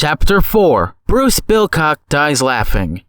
Chapter 4. Bruce Bilcock Dies Laughing.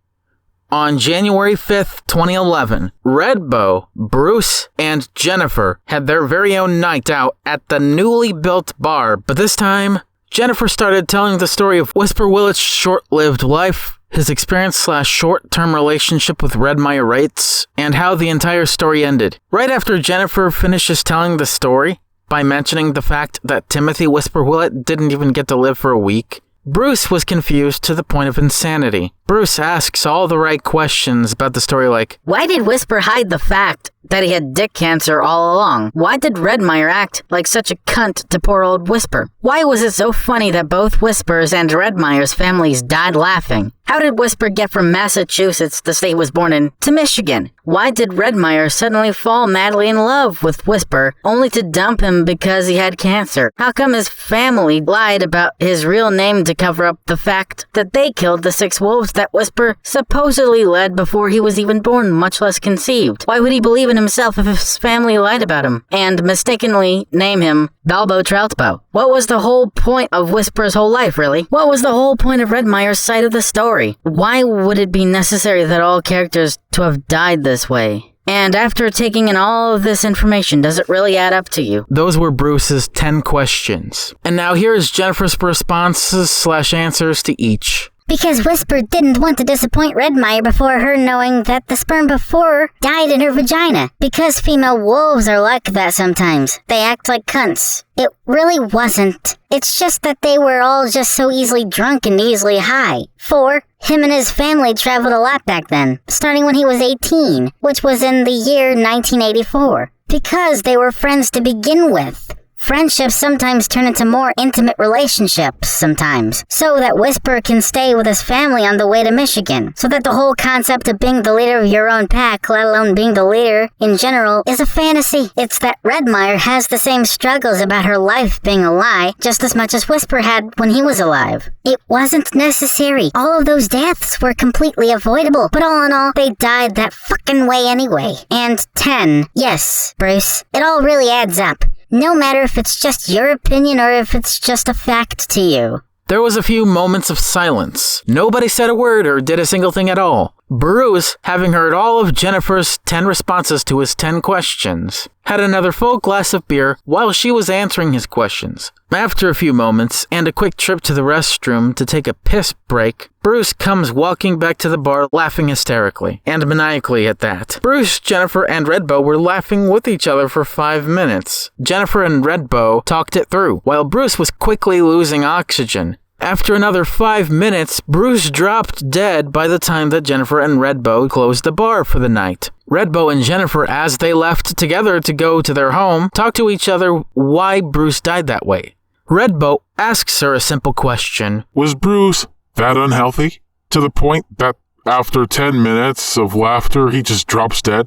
On January 5th, 2011, Redbow, Bruce, and Jennifer had their very own night out at the newly built bar, but this time, Jennifer started telling the story of Whisper Whillet's short-lived life, his experience/short-term relationship with Redmire Rates, and how the entire story ended. Right after Jennifer finishes telling the story, by mentioning the fact that Timothy Whisper Whillet didn't even get to live for a week, Bruce was confused to the point of insanity. Bruce asks all the right questions about the story like, why did Whisper hide the fact that he had dick cancer all along? Why did Redmire act like such a cunt to poor old Whisper? Why was it so funny that both Whisper's and Redmire's families died laughing? How did Whisper get from Massachusetts, the state he was born in, to Michigan? Why did Redmire suddenly fall madly in love with Whisper, only to dump him because he had cancer? How come his family lied about his real name to cover up the fact that they killed the 6 wolves that Whisper supposedly led before he was even born, much less conceived? Why would he believe in himself if his family lied about him and mistakenly name him Balbo Troutbow? What was the whole point of Whisper's whole life, really? What was the whole point of Redmire's side of the story? Why would it be necessary that all characters to have died this way? And after taking in all of this information, does it really add up to you? Those were Bruce's 10 questions. And now here is Jennifer's responses/answers to each. Because Whisper didn't want to disappoint Redmire before her knowing that the sperm before her died in her vagina. Because female wolves are like that sometimes. They act like cunts. It really wasn't. It's just that they were all just so easily drunk and easily high. 4. Him and his family traveled a lot back then, starting when he was 18, which was in the year 1984. Because they were friends to begin with. Friendships sometimes turn into more intimate relationships sometimes, so that Whisper can stay with his family on the way to Michigan, so that the whole concept of being the leader of your own pack, let alone being the leader in general, is a fantasy. It's that Redmire has the same struggles about her life being a lie, just as much as Whisper had when he was alive. It wasn't necessary. All of those deaths were completely avoidable, but all in all, they died that fucking way anyway. And 10. Yes, Bruce, it all really adds up. No matter if it's just your opinion or if it's just a fact to you. There was a few moments of silence. Nobody said a word or did a single thing at all. Bruce, having heard all of Jennifer's 10 responses to his 10 questions, had another full glass of beer while she was answering his questions. After a few moments and a quick trip to the restroom to take a piss break, Bruce comes walking back to the bar laughing hysterically, and maniacally at that. Bruce, Jennifer, and Redbow were laughing with each other for 5 minutes. Jennifer and Redbow talked it through, while Bruce was quickly losing oxygen. After another 5 minutes, Bruce dropped dead by the time that Jennifer and Redbow closed the bar for the night. Redbow and Jennifer, as they left together to go to their home, talked to each other why Bruce died that way. Redbow asks her a simple question. Was Bruce that unhealthy? To the point that after 10 minutes of laughter, he just drops dead?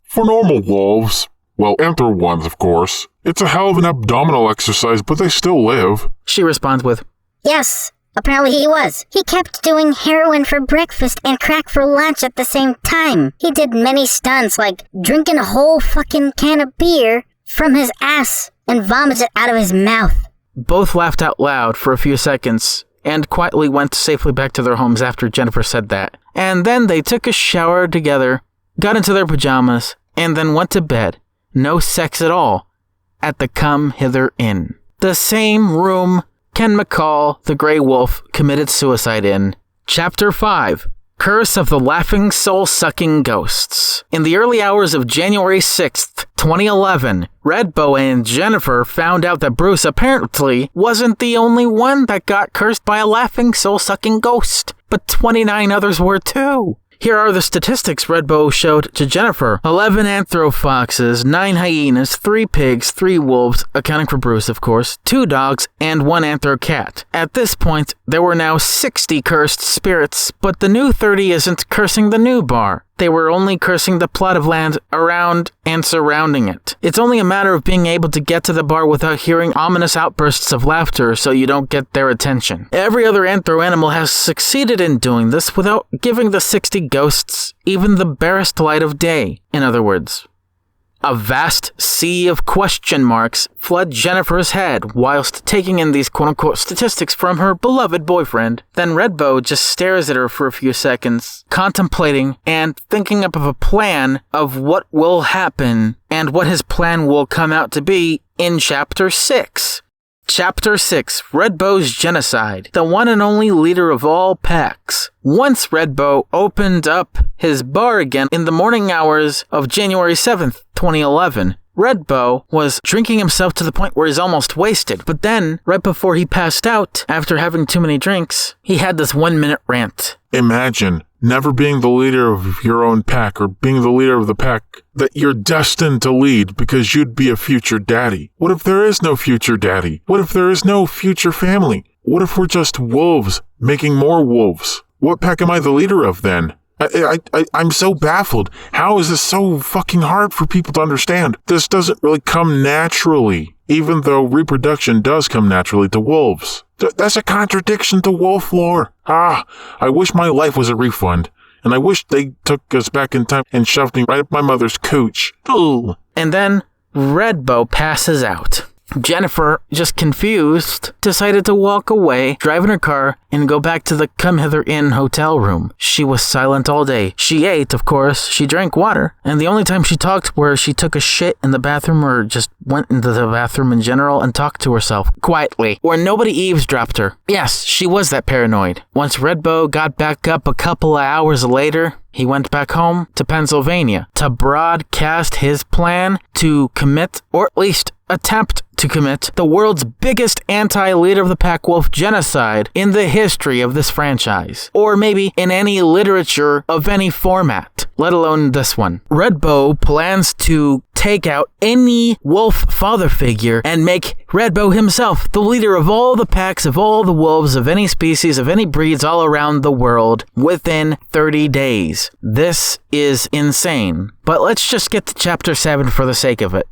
For normal wolves, well, anther ones, of course, it's a hell of an abdominal exercise, but they still live. She responds with, Yes, apparently he was. He kept doing heroin for breakfast and crack for lunch at the same time. He did many stunts like drinking a whole fucking can of beer from his ass and vomit it out of his mouth. Both laughed out loud for a few seconds and quietly went safely back to their homes after Jennifer said that. And then they took a shower together, got into their pajamas, and then went to bed. No sex at all. At the Come Hither Inn. The same room Ken McCall, the Grey Wolf, committed suicide in. Chapter 5. Curse of the Laughing Soul-Sucking Ghosts. In the early hours of January 6th, 2011, Redbow and Jennifer found out that Bruce apparently wasn't the only one that got cursed by a laughing soul-sucking ghost, but 29 others were too. Here are the statistics Redbow showed to Jennifer. 11 anthrofoxes, 9 hyenas, 3 pigs, 3 wolves, accounting for Bruce, of course, 2 dogs, and 1 anthro-cat. At this point, there were now 60 cursed spirits, but the new 30 isn't cursing the new bar. They were only cursing the plot of land around and surrounding it. It's only a matter of being able to get to the bar without hearing ominous outbursts of laughter so you don't get their attention. Every other anthro animal has succeeded in doing this without giving the 60 ghosts even the barest light of day. In other words, A vast sea of question marks flood Jennifer's head whilst taking in these quote-unquote statistics from her beloved boyfriend. Then Redbow just stares at her for a few seconds, contemplating and thinking up of a plan of what will happen and what his plan will come out to be in Chapter 6. Chapter 6, Redbow's Genocide, the one and only leader of all packs. Once Redbow opened up his bar again in the morning hours of January 7th, 2011, Redbow was drinking himself to the point where he's almost wasted. But then, right before he passed out, after having too many drinks, he had this 1-minute rant. Imagine never being the leader of your own pack or being the leader of the pack that you're destined to lead because you'd be a future daddy. What if there is no future daddy? What if there is no future family? What if we're just wolves making more wolves? What pack am I the leader of then? I'm so baffled. How is this so fucking hard for people to understand? This doesn't really come naturally, even though reproduction does come naturally to wolves. That's a contradiction to wolf lore. I wish my life was a refund, and I wish they took us back in time and shoved me right up my mother's cooch. Ugh. And then Redbow passes out. Jennifer, just confused, decided to walk away, drive in her car, and go back to the Come Hither Inn hotel room. She was silent all day. She ate, of course, she drank water, and the only time she talked where she took a shit in the bathroom or just went into the bathroom in general and talked to herself, quietly, where nobody eavesdropped her. Yes, she was that paranoid. Once Redbow got back up a couple of hours later, he went back home to Pennsylvania to broadcast his plan to commit, or at least attempt to commit, the world's biggest anti-leader of the pack wolf genocide in the history of this franchise, or maybe in any literature of any format, let alone this one. Redbow plans to take out any wolf father figure and make Redbow himself the leader of all the packs of all the wolves of any species, of any breeds all around the world within 30 days. This is insane. But let's just get to Chapter 7 for the sake of it.